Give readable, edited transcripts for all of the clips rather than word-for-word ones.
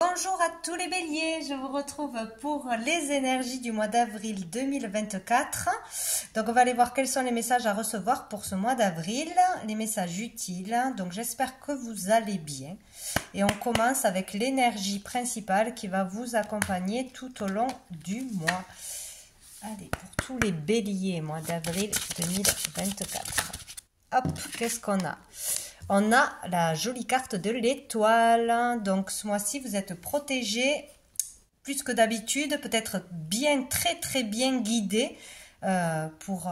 Bonjour à tous les béliers, je vous retrouve pour les énergies du mois d'avril 2024. Donc on va aller voir quels sont les messages à recevoir pour ce mois d'avril, les messages utiles. Donc j'espère que vous allez bien. Et on commence avec l'énergie principale qui va vous accompagner tout au long du mois. Allez, pour tous les béliers, mois d'avril 2024. Hop, qu'est-ce qu'on a ? On a la jolie carte de l'étoile. Donc ce mois-ci, vous êtes protégé plus que d'habitude, peut-être bien, très bien guidé pour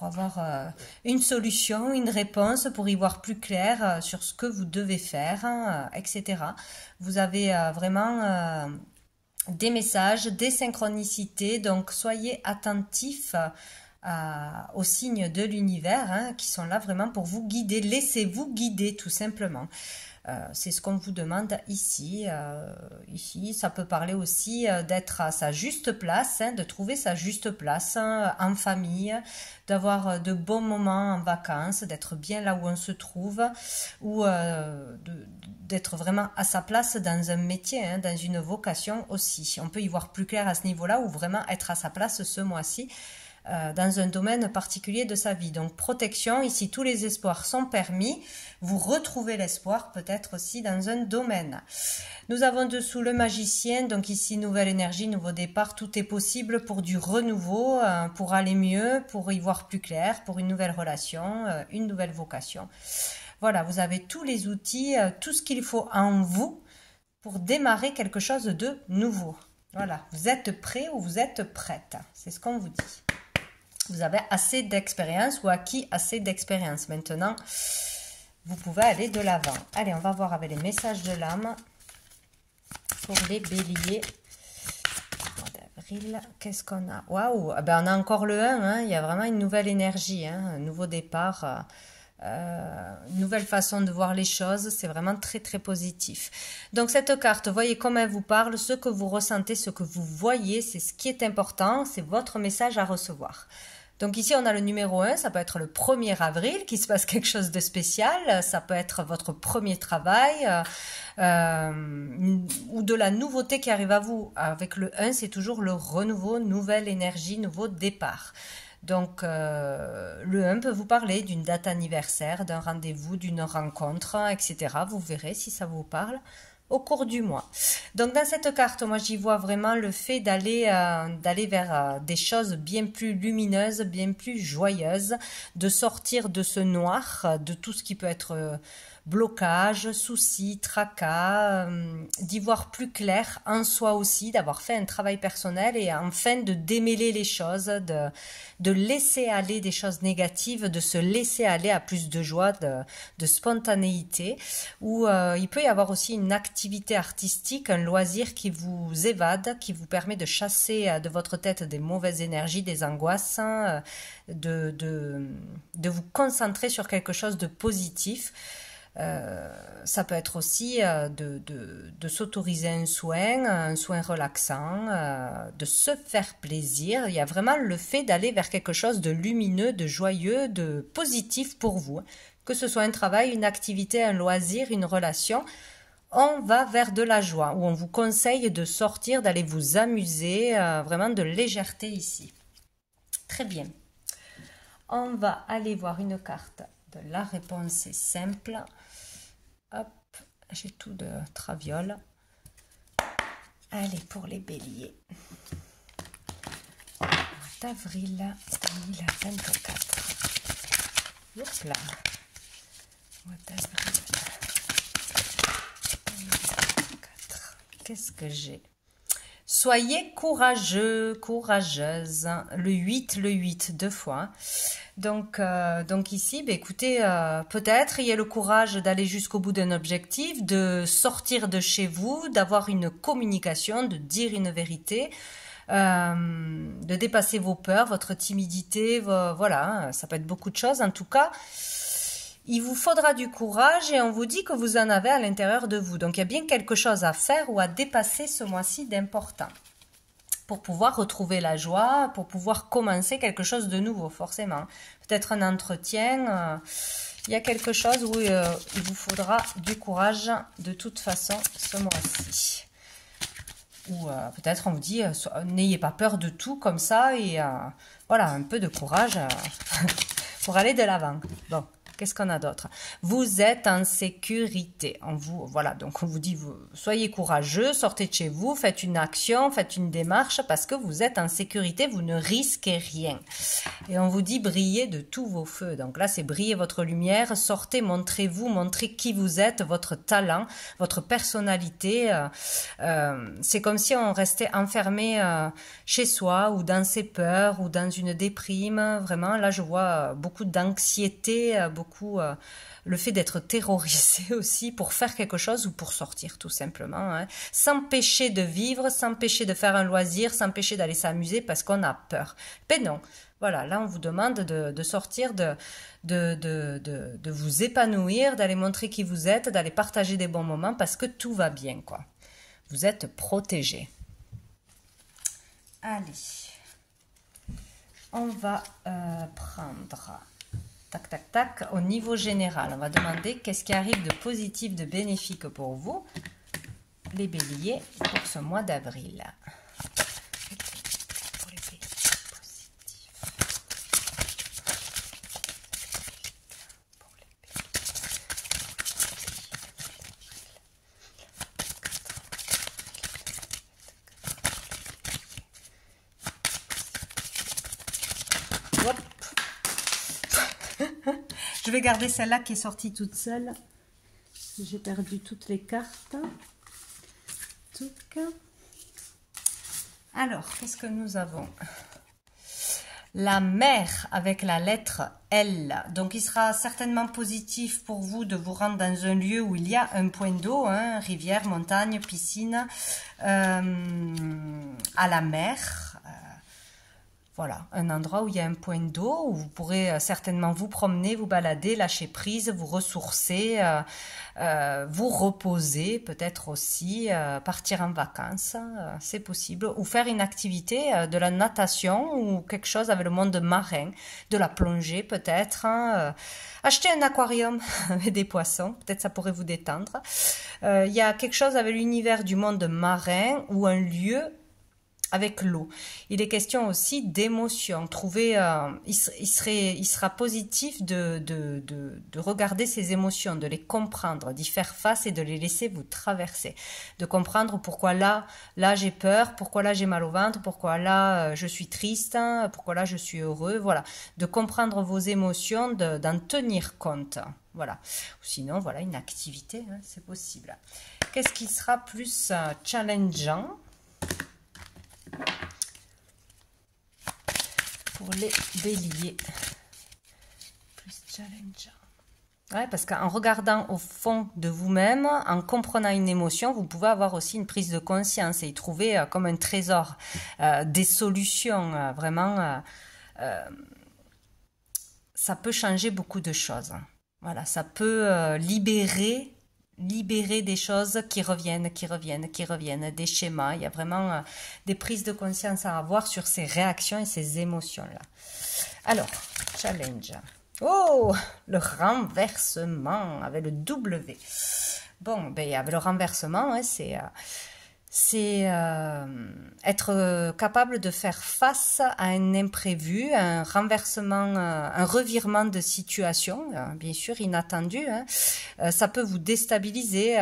avoir une solution, une réponse, pour y voir plus clair sur ce que vous devez faire, etc. Vous avez vraiment des messages, des synchronicités, donc soyez attentifs aux signes de l'univers qui sont là vraiment pour vous guider. Laissez-vous guider tout simplement. C'est ce qu'on vous demande ici. Ici, ça peut parler aussi d'être à sa juste place, de trouver sa juste place en famille, d'avoir de bons moments en vacances, d'être bien là où on se trouve, ou d'être vraiment à sa place dans un métier, dans une vocation aussi. On peut y voir plus clair à ce niveau-là, ou vraiment être à sa place ce mois-ci, dans un domaine particulier de sa vie. Donc protection, ici tous les espoirs sont permis, vous retrouvez l'espoir peut-être aussi dans un domaine. Nous avons dessous le magicien, donc ici nouvelle énergie, nouveau départ, tout est possible pour du renouveau, pour aller mieux, pour y voir plus clair, pour une nouvelle relation, une nouvelle vocation. Voilà, vous avez tous les outils, tout ce qu'il faut en vous pour démarrer quelque chose de nouveau. Voilà, vous êtes prêt ou vous êtes prête, c'est ce qu'on vous dit. Vous avez assez d'expérience ou acquis assez d'expérience. Maintenant, vous pouvez aller de l'avant. Allez, on va voir avec les messages de l'âme pour les béliers. Mois d'avril, qu'est-ce qu'on a? Waouh, ben on a encore le 1, il y a vraiment une nouvelle énergie, un nouveau départ. Une nouvelle façon de voir les choses, c'est vraiment très positif. Donc cette carte, voyez comment elle vous parle, ce que vous ressentez, ce que vous voyez, c'est ce qui est important, c'est votre message à recevoir. Donc ici on a le numéro 1, ça peut être le 1er avril, qu'il se passe quelque chose de spécial, ça peut être votre premier travail, ou de la nouveauté qui arrive à vous. Avec le 1, c'est toujours le renouveau, nouvelle énergie, nouveau départ. Donc, le 1 peut vous parler d'une date anniversaire, d'un rendez-vous, d'une rencontre, etc. Vous verrez si ça vous parle au cours du mois. Donc, dans cette carte, moi, j'y vois vraiment le fait d'aller vers des choses bien plus lumineuses, bien plus joyeuses, de sortir de ce noir, de tout ce qui peut être blocage, soucis, tracas, d'y voir plus clair en soi aussi, d'avoir fait un travail personnel et enfin de démêler les choses, de laisser aller des choses négatives, de se laisser aller à plus de joie, de spontanéité, où il peut y avoir aussi une activité artistique, un loisir qui vous évade, qui vous permet de chasser de votre tête des mauvaises énergies, des angoisses, de vous concentrer sur quelque chose de positif. Ça peut être aussi de s'autoriser un soin relaxant, de se faire plaisir. Il y a vraiment le fait d'aller vers quelque chose de lumineux, de joyeux, de positif pour vous. Que ce soit un travail, une activité, un loisir, une relation, on va vers de la joie, où on vous conseille de sortir, d'aller vous amuser, vraiment de légèreté ici. Très bien. On va aller voir une carte de la réponse est simple. Hop, j'ai tout de traviole. Allez, pour les béliers. D'avril 2024. Hop là. Mois d'avril 2024. Qu'est-ce que j'ai? Soyez courageux, courageuse. Le 8, deux fois. Donc ici, écoutez, peut-être il y a le courage d'aller jusqu'au bout d'un objectif, de sortir de chez vous, d'avoir une communication, de dire une vérité, de dépasser vos peurs, votre timidité, voilà, ça peut être beaucoup de choses. En tout cas, il vous faudra du courage et on vous dit que vous en avez à l'intérieur de vous. Donc il y a bien quelque chose à faire ou à dépasser ce mois-ci d'important, pour pouvoir retrouver la joie, pour pouvoir commencer quelque chose de nouveau, forcément. Peut-être un entretien, il y a quelque chose où il vous faudra du courage de toute façon ce mois-ci. Ou peut-être on vous dit, n'ayez pas peur de tout comme ça et voilà, un peu de courage pour aller de l'avant. Bon. Qu'est-ce qu'on a d'autre? Vous êtes en sécurité. Voilà, donc on vous dit, soyez courageux, sortez de chez vous, faites une action, faites une démarche parce que vous êtes en sécurité, vous ne risquez rien. Et on vous dit, brillez de tous vos feux. Donc là, c'est briller votre lumière, sortez, montrez-vous, montrez qui vous êtes, votre talent, votre personnalité. C'est comme si on restait enfermé chez soi ou dans ses peurs ou dans une déprime. Vraiment, là, je vois beaucoup d'anxiété, beaucoup le fait d'être terrorisé aussi pour faire quelque chose ou pour sortir tout simplement, hein. S'empêcher de vivre, s'empêcher de faire un loisir, s'empêcher d'aller s'amuser parce qu'on a peur. Ben non, voilà, là on vous demande de sortir, de vous épanouir, d'aller montrer qui vous êtes, d'aller partager des bons moments parce que tout va bien, quoi. Vous êtes protégé. Allez, on va prendre... Tac, tac, tac. Au niveau général, on va demander qu'est-ce qui arrive de positif, de bénéfique pour vous, les béliers, pour ce mois d'avril. Pour les béliers positifs. Pour les béliers. Hop. Je vais garder celle-là qui est sortie toute seule. J'ai perdu toutes les cartes. Alors, qu'est-ce que nous avons? La mer avec la lettre L. Donc, il sera certainement positif pour vous de vous rendre dans un lieu où il y a un point d'eau, hein, rivière, montagne, piscine, à la mer. Voilà, un endroit où il y a un point d'eau, où vous pourrez certainement vous promener, vous balader, lâcher prise, vous ressourcer, vous reposer, peut-être aussi, partir en vacances, c'est possible. Ou faire une activité de la natation ou quelque chose avec le monde marin, de la plongée peut-être. Hein, acheter un aquarium avec des poissons, peut-être ça pourrait vous détendre. Il y a quelque chose avec l'univers du monde marin ou un lieu avec l'eau. Il est question aussi d'émotion. Trouver, il sera positif de regarder ses émotions, de les comprendre, d'y faire face et de les laisser vous traverser. De comprendre pourquoi là j'ai peur, pourquoi là j'ai mal au ventre, pourquoi là je suis triste, pourquoi là je suis heureux. Voilà. De comprendre vos émotions, d'en tenir compte. Voilà. Sinon, voilà, une activité, hein, c'est possible. Qu'est-ce qui sera plus challengeant pour les béliers? Plus challengeant. Ouais, parce qu'en regardant au fond de vous-même, en comprenant une émotion, vous pouvez avoir aussi une prise de conscience et y trouver comme un trésor des solutions. Vraiment, ça peut changer beaucoup de choses. Voilà, ça peut libérer des choses qui reviennent, des schémas. Il y a vraiment des prises de conscience à avoir sur ces réactions et ces émotions-là. Alors, challenge. Oh, le renversement avec le W. Bon, ben, avec le renversement, hein, c'est être capable de faire face à un imprévu, un renversement, un revirement de situation, bien sûr inattendu. Hein. Ça peut vous déstabiliser.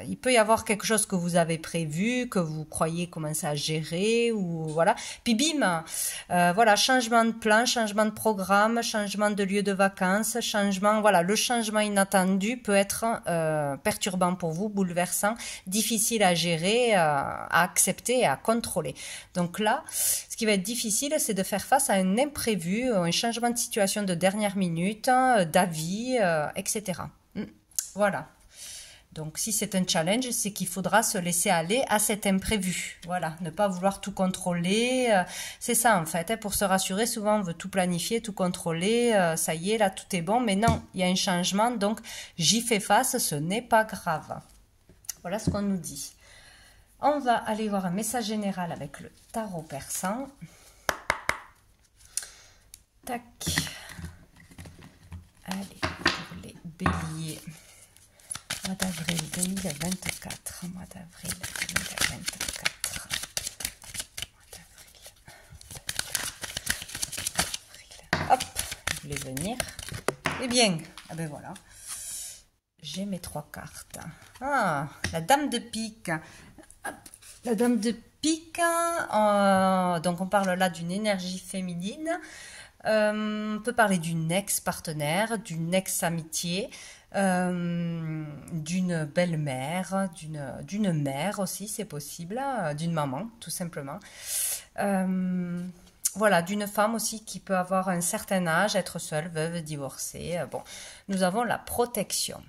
Il peut y avoir quelque chose que vous avez prévu, que vous croyez commencer à gérer, ou voilà. Puis bim, voilà, changement de plan, changement de programme, changement de lieu de vacances, changement. Voilà, le changement inattendu peut être perturbant pour vous, bouleversant, difficile à gérer, à accepter et à contrôler. Donc là, ce qui va être difficile, c'est de faire face à un imprévu, un changement de situation de dernière minute, d'avis, etc. Voilà. Donc si c'est un challenge, c'est qu'il faudra se laisser aller à cet imprévu. Voilà, ne pas vouloir tout contrôler. C'est ça en fait, hein, pour se rassurer, souvent on veut tout planifier, tout contrôler. Ça y est, là tout est bon. Mais non, il y a un changement, donc j'y fais face, ce n'est pas grave. Voilà ce qu'on nous dit. On va aller voir un message général avec le tarot persan. Tac. Allez, pour bélier. Mois d'avril 2024. Mois d'avril 2024. Mois d'avril. Hop, je voulais venir. Eh bien, ah ben voilà. J'ai mes 3 cartes. Ah, la dame de pique. Hop, la dame de pique. Donc on parle là d'une énergie féminine. On peut parler d'une ex-partenaire, d'une ex-amitié, d'une belle-mère, d'une mère aussi, c'est possible, d'une maman, tout simplement. Voilà, d'une femme aussi qui peut avoir un certain âge, être seule, veuve, divorcée. Bon, nous avons la protection.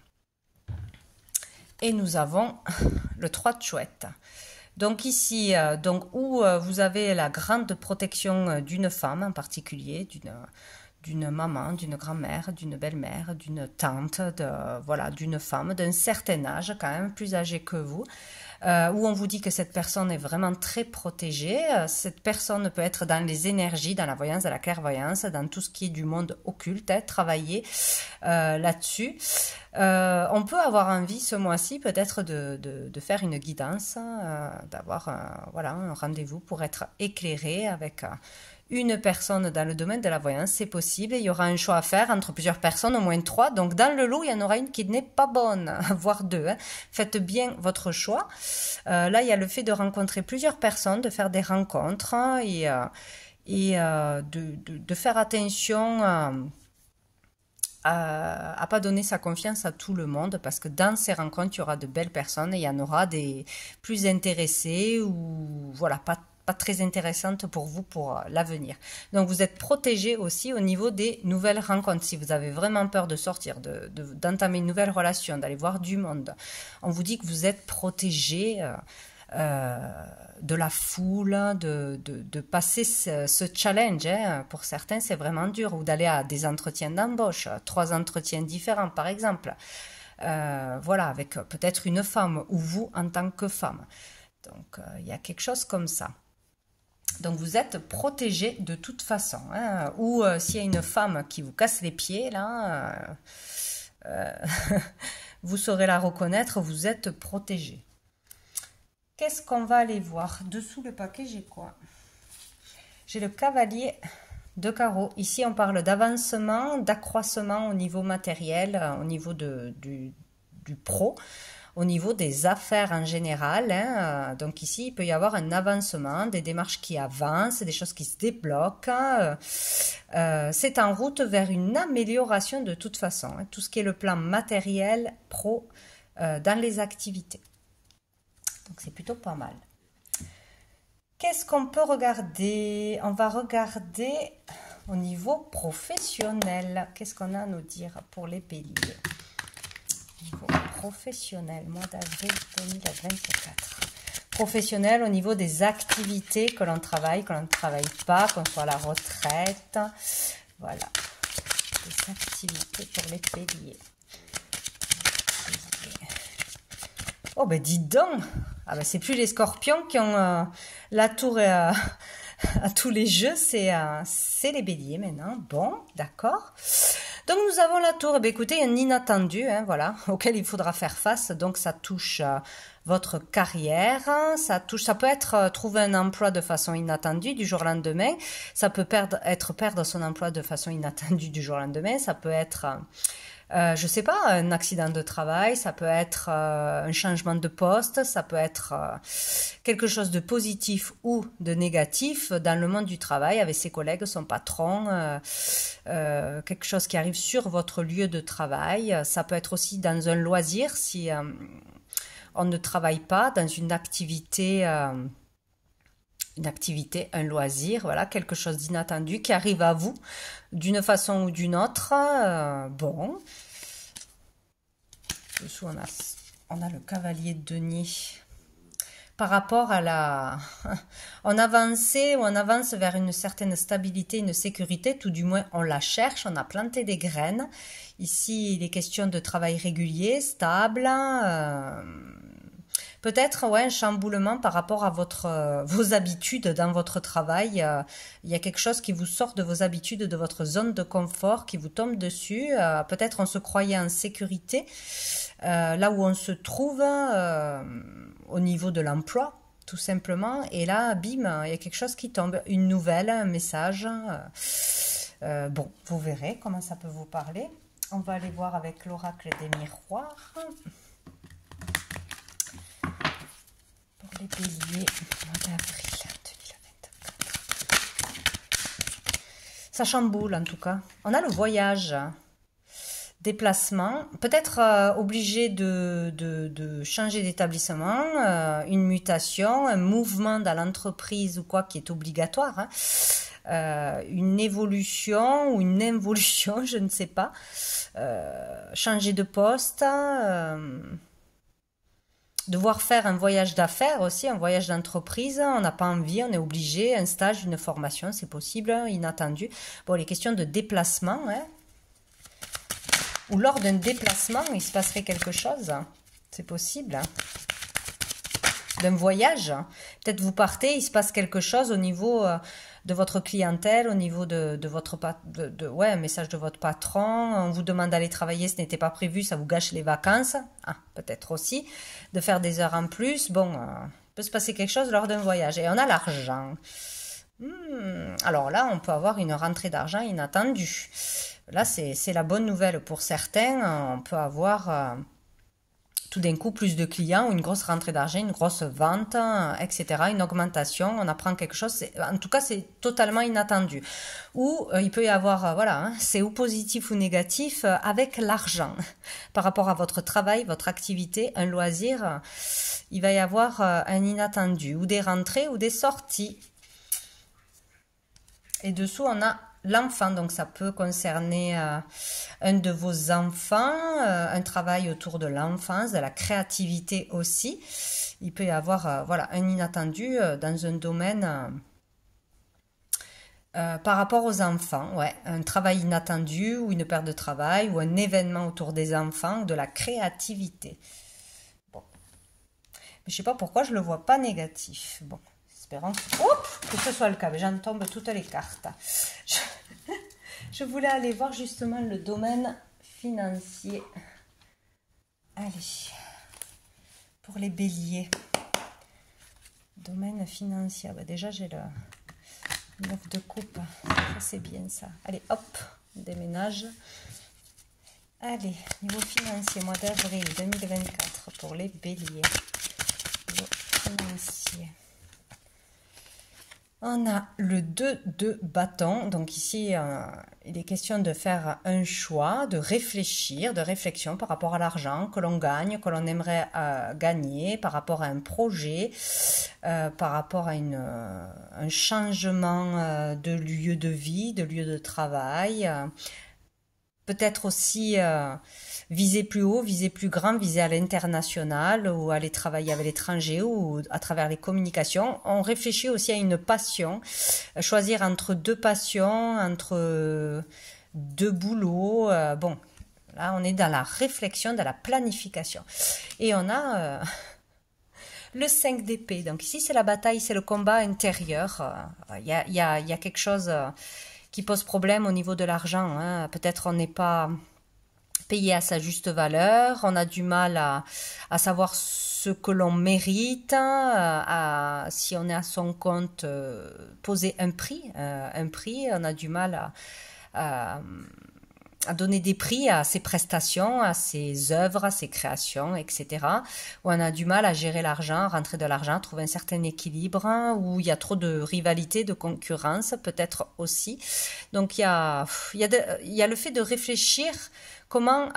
Et nous avons le 3 de chouette. Donc ici, où vous avez la grande protection d'une femme en particulier, d'une maman, d'une grand-mère, d'une belle-mère, d'une tante, voilà, d'une femme d'un certain âge, quand même plus âgée que vous, où on vous dit que cette personne est vraiment très protégée. Cette personne peut être dans les énergies, dans la voyance, dans la clairvoyance, dans tout ce qui est du monde occulte, travailler là-dessus. On peut avoir envie ce mois-ci peut-être de faire une guidance, d'avoir voilà, un rendez-vous pour être éclairé avec une personne dans le domaine de la voyance, c'est possible. Il y aura un choix à faire entre plusieurs personnes, au moins 3. Donc dans le lot, il y en aura une qui n'est pas bonne, voire 2. Hein. Faites bien votre choix. Là, il y a le fait de rencontrer plusieurs personnes, de faire des rencontres et de faire attention à pas donner sa confiance à tout le monde, parce que dans ces rencontres, il y aura de belles personnes et il y en aura des plus intéressés ou voilà, pas très intéressantes pour vous pour l'avenir. Donc vous êtes protégé aussi au niveau des nouvelles rencontres. Si vous avez vraiment peur de sortir, d'entamer une nouvelle relation, d'aller voir du monde, on vous dit que vous êtes protégé de la foule, de passer ce challenge. Hein. Pour certains, c'est vraiment dur. Ou d'aller à des entretiens d'embauche, 3 entretiens différents par exemple. Voilà, avec peut-être une femme ou vous en tant que femme. Donc, il y a quelque chose comme ça. Donc, vous êtes protégé de toute façon. Hein. Ou s'il y a une femme qui vous casse les pieds, là, vous saurez la reconnaître, vous êtes protégé. Qu'est-ce qu'on va aller voir? Dessous le paquet, j'ai quoi? J'ai le cavalier de carreau. Ici, on parle d'avancement, d'accroissement au niveau matériel, au niveau du pro, au niveau des affaires en général. Hein. Donc ici, il peut y avoir un avancement, des démarches qui avancent, des choses qui se débloquent. C'est en route vers une amélioration de toute façon. Hein. Tout ce qui est le plan matériel, pro, dans les activités. Donc c'est plutôt pas mal. Qu'est-ce qu'on peut regarder? On va regarder au niveau professionnel. Qu'est-ce qu'on a à nous dire pour les béliers? Niveau professionnel, mois d'avril 2024. Professionnel au niveau des activités que l'on travaille, que l'on ne travaille pas, qu'on soit à la retraite. Voilà. Des activités pour les béliers. Oh ben dis donc, ah ben c'est plus les scorpions qui ont la tour à tous les jeux, c'est les béliers maintenant. Bon, d'accord. Donc nous avons la tour, eh bien, écoutez, un inattendu, hein, voilà, auquel il faudra faire face. Donc ça touche votre carrière, ça peut être trouver un emploi de façon inattendue du jour au lendemain, ça peut perdre son emploi de façon inattendue du jour au lendemain, ça peut être... je sais pas, un accident de travail, ça peut être un changement de poste, ça peut être quelque chose de positif ou de négatif dans le monde du travail, avec ses collègues, son patron, quelque chose qui arrive sur votre lieu de travail. Ça peut être aussi dans un loisir, si on ne travaille pas, dans une activité, un loisir, voilà, quelque chose d'inattendu qui arrive à vous d'une façon ou d'une autre. Bon. Dessous, on a le cavalier de denier. Par rapport à on avance vers une certaine stabilité, une sécurité, tout du moins on la cherche, on a planté des graines. Ici, il est question de travail régulier, stable, Peut-être ouais, un chamboulement par rapport à vos habitudes dans votre travail. Il y a quelque chose qui vous sort de vos habitudes, de votre zone de confort, qui vous tombe dessus. Peut-être on se croyait en sécurité, là où on se trouve au niveau de l'emploi, tout simplement. Et là, bim, il y a quelque chose qui tombe, une nouvelle, un message. Bon, vous verrez comment ça peut vous parler. On va aller voir avec l'oracle des miroirs. Pour les béliers, mois d'avril 2024. Ça chamboule en tout cas. On a le voyage, déplacement, peut-être obligé de changer d'établissement, une mutation, un mouvement dans l'entreprise ou quoi qui est obligatoire, hein. Une évolution ou une involution, je ne sais pas, changer de poste, devoir faire un voyage d'affaires aussi, un voyage d'entreprise, on n'a pas envie, on est obligé, un stage, une formation, c'est possible, inattendu. Bon, les questions de déplacement, hein, ou lors d'un déplacement, il se passerait quelque chose, c'est possible, hein. D'un voyage, peut-être vous partez, il se passe quelque chose au niveau de votre clientèle, au niveau de votre ouais, un message de votre patron, on vous demande d'aller travailler, ce n'était pas prévu, ça vous gâche les vacances, ah, peut-être aussi, de faire des heures en plus, bon, peut se passer quelque chose lors d'un voyage, et on a l'argent. Alors là, on peut avoir une rentrée d'argent inattendue. Là, c'est la bonne nouvelle pour certains, on peut avoir tout d'un coup plus de clients ou une grosse rentrée d'argent, une grosse vente, etc., une augmentation, on apprend quelque chose, en tout cas c'est totalement inattendu. Ou il peut y avoir, voilà, hein, c'est ou positif ou négatif avec l'argent. Par rapport à votre travail, votre activité, un loisir, il va y avoir un inattendu, ou des rentrées ou des sorties. Et dessous on a l'enfant, donc ça peut concerner un de vos enfants, un travail autour de l'enfance, de la créativité aussi. Il peut y avoir voilà, un inattendu dans un domaine par rapport aux enfants, ouais, un travail inattendu ou une perte de travail ou un événement autour des enfants, de la créativité. Bon. Mais je sais pas pourquoi je le vois pas négatif. Bon. Espérons que ce soit le cas, mais j'en tombe toutes les cartes. Je voulais aller voir justement le domaine financier. Allez, pour les béliers. Domaine financier, bah déjà j'ai le 9 de coupe, ça c'est bien ça. Allez, hop, on déménage. Allez, niveau financier, mois d'avril 2024 pour les béliers. Niveau financier. On a le 2 de bâton, donc ici il est question de faire un choix, de réfléchir, de réflexion par rapport à l'argent que l'on gagne, que l'on aimerait gagner, par rapport à un projet, par rapport à un changement de lieu de vie, de lieu de travail, peut-être aussi viser plus haut, viser plus grand, viser à l'international ou aller travailler avec l'étranger ou à travers les communications. On réfléchit aussi à une passion, choisir entre deux passions, entre deux boulots. Bon, là on est dans la réflexion, dans la planification. Et on a le 5 d'épée. Donc ici c'est la bataille, c'est le combat intérieur. Il y a quelque chose qui pose problème au niveau de l'argent, hein. Peut-être on n'est pas payé à sa juste valeur, on a du mal à savoir ce que l'on mérite, si on est à son compte, poser un prix, on a du mal à donner des prix à ses prestations, à ses œuvres, à ses créations, etc. Où on a du mal à gérer l'argent, rentrer de l'argent, trouver un certain équilibre, où il y a trop de rivalité, de concurrence, peut-être aussi. Donc il y a le fait de réfléchir comment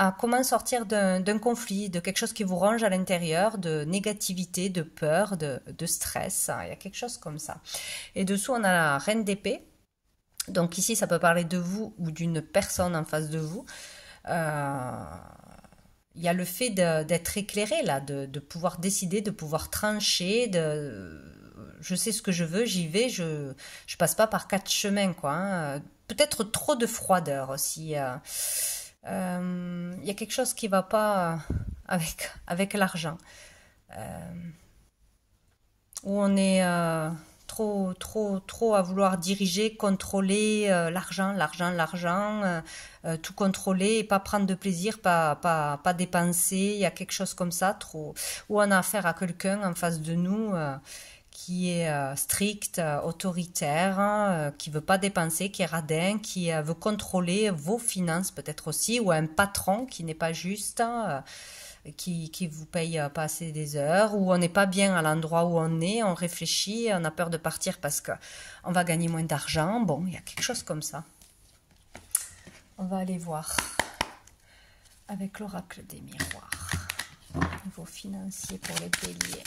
sortir d'un conflit, de quelque chose qui vous ronge à l'intérieur, de négativité, de peur, de stress. Il y a quelque chose comme ça. Et dessous, on a la reine d'épée. Donc ici, ça peut parler de vous ou d'une personne en face de vous. Il y a le fait d'être éclairé, là, de pouvoir décider, de pouvoir trancher, je sais ce que je veux, j'y vais, je passe pas par quatre chemins, quoi, hein. Peut-être trop de froideur aussi. Il y a quelque chose qui va pas avec l'argent. où on est trop à vouloir diriger, contrôler l'argent, tout contrôler et pas prendre de plaisir, pas dépenser. Il y a quelque chose comme ça, trop, où on a affaire à quelqu'un en face de nous qui est strict, autoritaire, qui veut pas dépenser, qui est radin, qui veut contrôler vos finances peut-être aussi, ou un patron qui n'est pas juste. Qui vous paye pas assez des heures, ou on n'est pas bien à l'endroit où on réfléchit, on a peur de partir parce que on va gagner moins d'argent. Bon, il y a quelque chose comme ça. On va aller voir avec l'oracle des miroirs. Niveau financier pour les béliers.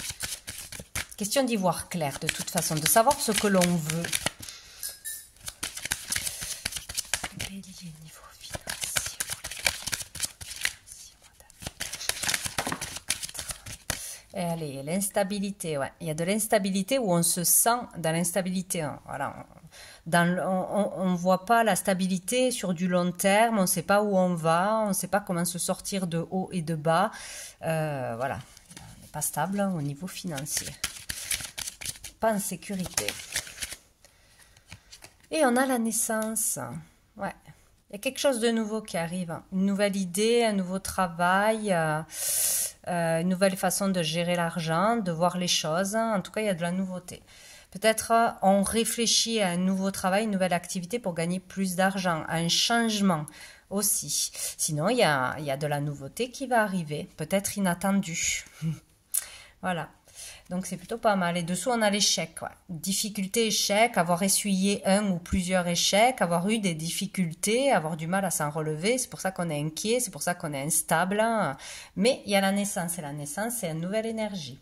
Question d'y voir clair de toute façon, de savoir ce que l'on veut. Bélier, niveau financier. Et allez, l'instabilité, ouais. Il y a de l'instabilité où on se sent dans l'instabilité. Hein. Voilà. On ne voit pas la stabilité sur du long terme, on ne sait pas où on va, on ne sait pas comment se sortir de haut et de bas. Voilà, on n'est pas stable au niveau financier. Pas en sécurité. Et on a la naissance. Ouais. Il y a quelque chose de nouveau qui arrive. Une nouvelle idée, un nouveau travail, une nouvelle façon de gérer l'argent, de voir les choses. En tout cas, il y a de la nouveauté. Peut-être on réfléchit à un nouveau travail, une nouvelle activité pour gagner plus d'argent, à un changement aussi. Sinon, il y a de la nouveauté qui va arriver, peut-être inattendue. Voilà. Donc, c'est plutôt pas mal. Et dessous, on a l'échec. Ouais. Difficulté, échec, avoir essuyé un ou plusieurs échecs, avoir eu des difficultés, avoir du mal à s'en relever. C'est pour ça qu'on est inquiet, c'est pour ça qu'on est instable. Mais il y a la naissance. Et la naissance, c'est une nouvelle énergie.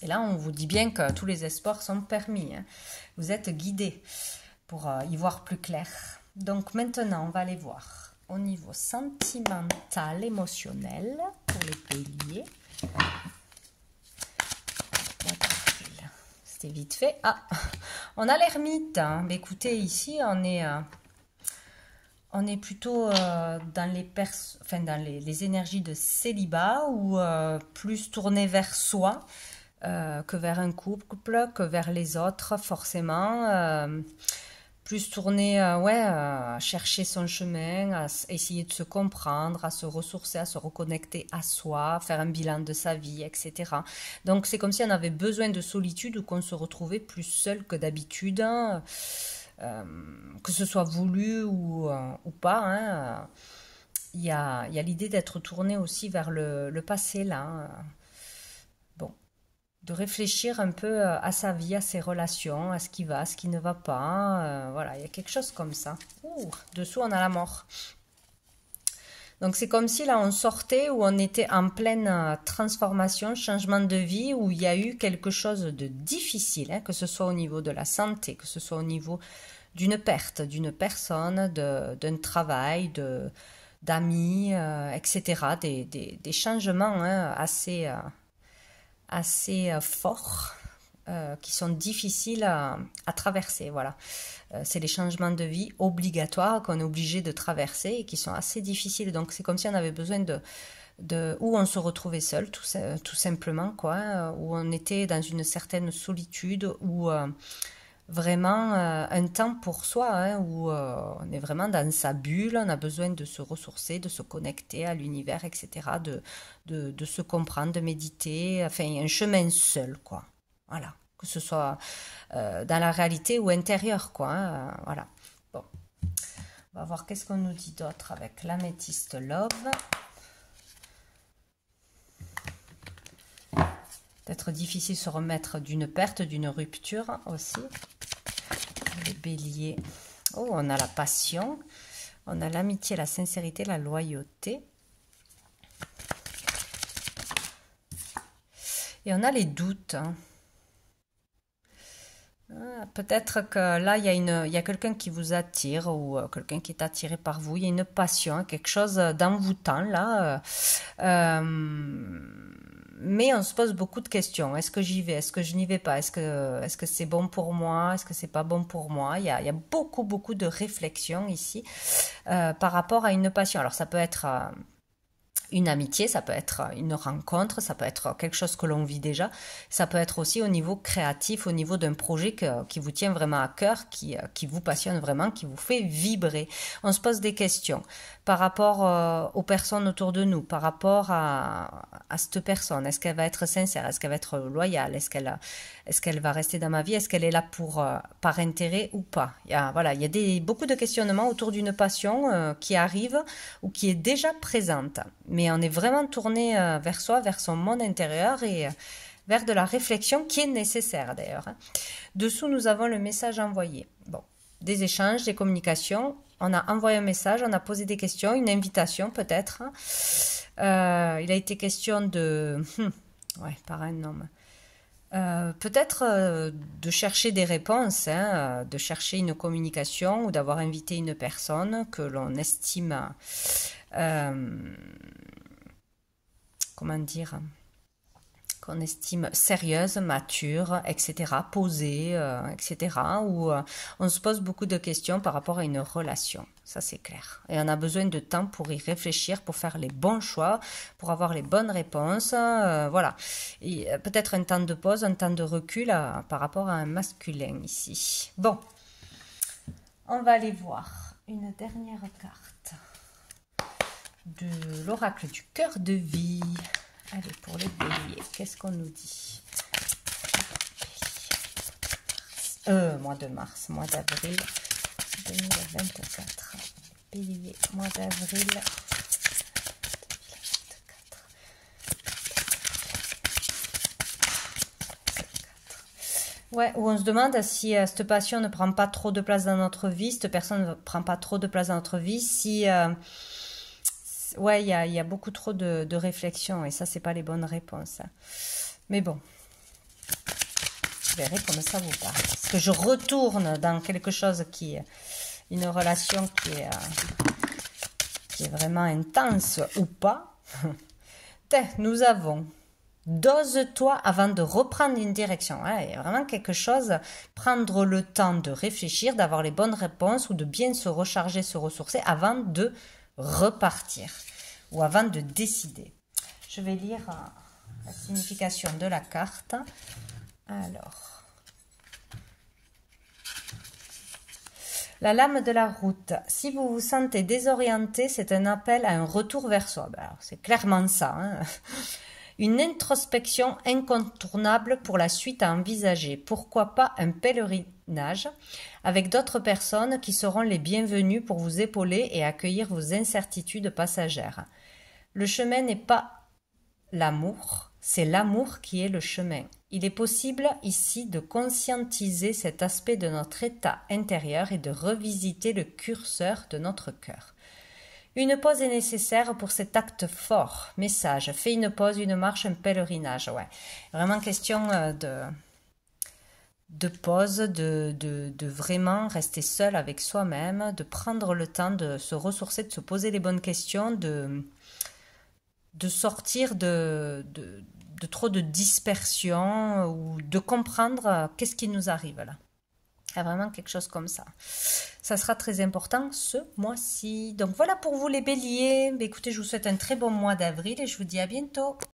Et là, on vous dit bien que tous les espoirs sont permis. Hein. Vous êtes guidés pour y voir plus clair. Donc, maintenant, on va aller voir au niveau sentimental, émotionnel, pour les béliers. C'était vite fait. Ah, on a l'ermite. Hein. Mais écoutez, ici, on est plutôt dans les énergies de célibat ou plus tourné vers soi que vers un couple, que vers les autres, forcément. Plus tourné à chercher son chemin, à essayer de se comprendre, à se ressourcer, à se reconnecter à soi, faire un bilan de sa vie, etc. Donc c'est comme si on avait besoin de solitude ou qu'on se retrouvait plus seul que d'habitude, hein, que ce soit voulu ou pas. Hein. Il y a l'idée d'être tourné aussi vers le passé là. Hein. De réfléchir un peu à sa vie, à ses relations, à ce qui va, à ce qui ne va pas. Voilà, il y a quelque chose comme ça. Ouh, dessous, on a la mort. Donc, c'est comme si là, on sortait où on était en pleine transformation, changement de vie, où il y a eu quelque chose de difficile, hein, que ce soit au niveau de la santé, que ce soit au niveau d'une perte, d'une personne, d'un travail, d'amis, etc. Des changements hein, assez forts qui sont difficiles à traverser. Voilà. C'est les changements de vie obligatoires qu'on est obligé de traverser et qui sont assez difficiles. Donc c'est comme si on avait besoin où on se retrouvait seul, tout simplement, quoi, où on était dans une certaine solitude, où vraiment un temps pour soi, hein, où on est vraiment dans sa bulle, on a besoin de se ressourcer, de se connecter à l'univers, etc., de se comprendre, de méditer, enfin, un chemin seul, quoi. Voilà, que ce soit dans la réalité ou intérieur, quoi. Hein, voilà. Bon, on va voir qu'est-ce qu'on nous dit d'autre avec l'améthyste love. Peut-être difficile de se remettre d'une perte, d'une rupture aussi. Les béliers. Oh, on a la passion. On a l'amitié, la sincérité, la loyauté. Et on a les doutes. Hein. Peut-être que là, il y a quelqu'un qui vous attire ou quelqu'un qui est attiré par vous. Il y a une passion, quelque chose d'envoûtant là. Mais on se pose beaucoup de questions. Est-ce que j'y vais? Est-ce que je n'y vais pas? Est-ce que c'est bon pour moi? Est-ce que c'est pas bon pour moi? Il y a beaucoup de réflexions ici par rapport à une passion. Alors ça peut être Une amitié, ça peut être une rencontre, ça peut être quelque chose que l'on vit déjà, ça peut être aussi au niveau créatif, au niveau d'un projet qui vous tient vraiment à cœur, qui vous passionne vraiment, qui vous fait vibrer. On se pose des questions par rapport aux personnes autour de nous, par rapport à cette personne. Est-ce qu'elle va être sincère? Est-ce qu'elle va être loyale? Est-ce qu'elle va rester dans ma vie? Est-ce qu'elle est là par intérêt ou pas? Il y a beaucoup de questionnements autour d'une passion qui arrive ou qui est déjà présente. Mais on est vraiment tourné vers soi, vers son monde intérieur et vers de la réflexion qui est nécessaire d'ailleurs. Dessous, nous avons le message envoyé. Bon, des échanges, des communications. On a envoyé un message, on a posé des questions, une invitation peut-être. Il a été question de... ouais, par un homme. Peut-être de chercher des réponses, de chercher une communication ou d'avoir invité une personne que l'on estime... comment dire, qu'on estime sérieuse, mature, etc., posée, etc., où on se pose beaucoup de questions par rapport à une relation, ça c'est clair. Et on a besoin de temps pour y réfléchir, pour faire les bons choix, pour avoir les bonnes réponses, voilà. Et peut-être un temps de pause, un temps de recul par rapport à un masculin ici. Bon, on va aller voir une dernière carte de l'oracle du cœur de vie. Allez, pour les béliers, qu'est-ce qu'on nous dit? Mois de mars, mois d'avril 2024. Bélier, mois d'avril 2024. Ouais, où on se demande si cette passion ne prend pas trop de place dans notre vie, cette personne ne prend pas trop de place dans notre vie, si... ouais, il y a beaucoup trop de réflexion et ça, c'est pas les bonnes réponses. Mais bon, je verrai comment ça vous parle. Est-ce que je retourne dans quelque chose qui est une relation qui est vraiment intense ou pas? Nous avons dose-toi avant de reprendre une direction. Ouais, il y a vraiment quelque chose, prendre le temps de réfléchir, d'avoir les bonnes réponses ou de bien se recharger, se ressourcer avant de repartir ou avant de décider. Je vais lire la signification de la carte. Alors, la lame de la route. Si vous vous sentez désorienté, c'est un appel à un retour vers soi. Ben, c'est clairement ça. Une introspection incontournable pour la suite à envisager. Pourquoi pas un pèlerinage avec d'autres personnes qui seront les bienvenues pour vous épauler et accueillir vos incertitudes passagères. Le chemin n'est pas l'amour, c'est l'amour qui est le chemin. Il est possible ici de conscientiser cet aspect de notre état intérieur et de revisiter le curseur de notre cœur. Une pause est nécessaire pour cet acte fort. Message, fais une pause, une marche, un pèlerinage. Ouais, vraiment question de pause, de vraiment rester seul avec soi-même, de prendre le temps de se ressourcer, de se poser les bonnes questions, de sortir de trop de dispersion ou de comprendre qu'est-ce qui nous arrive là. Il y a vraiment quelque chose comme ça. Ça sera très important ce mois-ci. Donc voilà pour vous les béliers. Écoutez, je vous souhaite un très bon mois d'avril et je vous dis à bientôt.